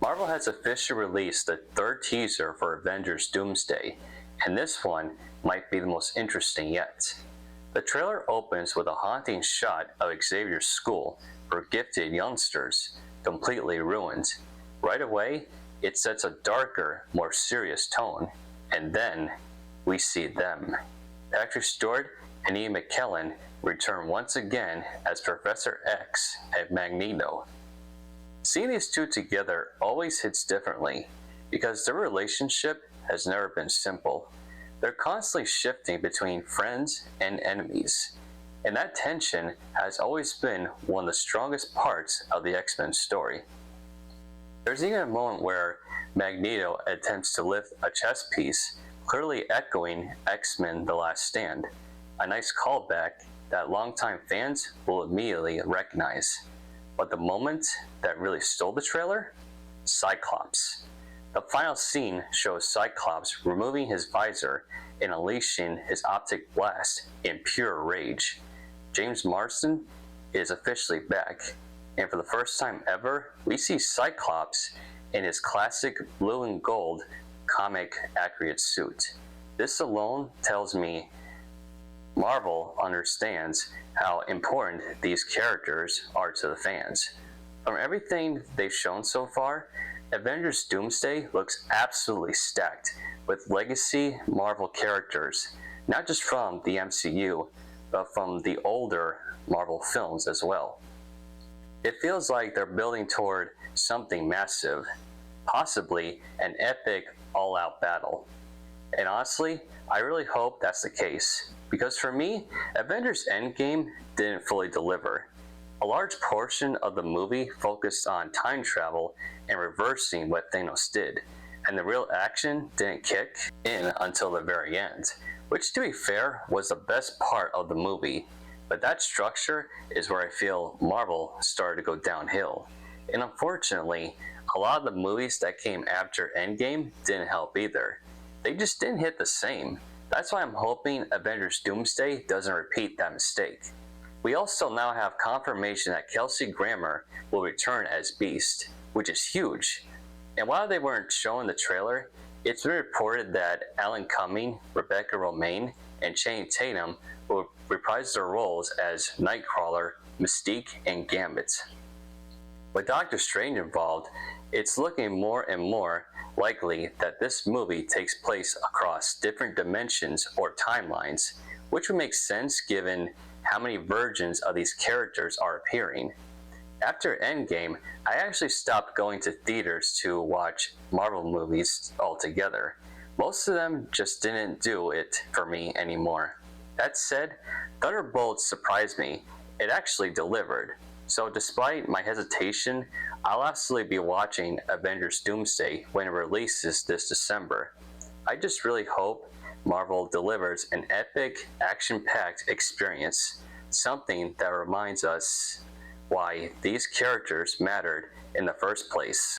Marvel has officially released the third teaser for Avengers Doomsday, and this one might be the most interesting yet. The trailer opens with a haunting shot of Xavier's school for gifted youngsters, completely ruined. Right away, it sets a darker, more serious tone, and then we see them. Actor Stewart and Ian McKellen return once again as Professor X and Magneto. Seeing these two together always hits differently, because their relationship has never been simple. They're constantly shifting between friends and enemies, and that tension has always been one of the strongest parts of the X-Men story. There's even a moment where Magneto attempts to lift a chess piece, clearly echoing X-Men The Last Stand, a nice callback that longtime fans will immediately recognize. But the moment that really stole the trailer? Cyclops. The final scene shows Cyclops removing his visor and unleashing his optic blast in pure rage. James Marsden is officially back, and for the first time ever, we see Cyclops in his classic blue and gold comic accurate suit. This alone tells me Marvel understands how important these characters are to the fans. From everything they've shown so far, Avengers Doomsday looks absolutely stacked with legacy Marvel characters, not just from the MCU, but from the older Marvel films as well. It feels like they're building toward something massive, possibly an epic all-out battle. And honestly, I really hope that's the case, because for me, Avengers Endgame didn't fully deliver. A large portion of the movie focused on time travel and reversing what Thanos did, and the real action didn't kick in until the very end, which, to be fair, was the best part of the movie. But that structure is where I feel Marvel started to go downhill. And unfortunately, a lot of the movies that came after Endgame didn't help either. They just didn't hit the same. That's why I'm hoping Avengers Doomsday doesn't repeat that mistake. We also now have confirmation that Kelsey Grammer will return as Beast, which is huge. And while they weren't showing the trailer, it's been reported that Alan Cumming, Rebecca Romaine, and Channing Tatum will reprise their roles as Nightcrawler, Mystique, and Gambit. With Doctor Strange involved, it's looking more and more likely that this movie takes place across different dimensions or timelines, which would make sense given how many versions of these characters are appearing. After Endgame, I actually stopped going to theaters to watch Marvel movies altogether. Most of them just didn't do it for me anymore. That said, Thunderbolts surprised me. It actually delivered. So despite my hesitation, I'll absolutely be watching Avengers Doomsday when it releases this December. I just really hope Marvel delivers an epic, action-packed experience, something that reminds us why these characters mattered in the first place.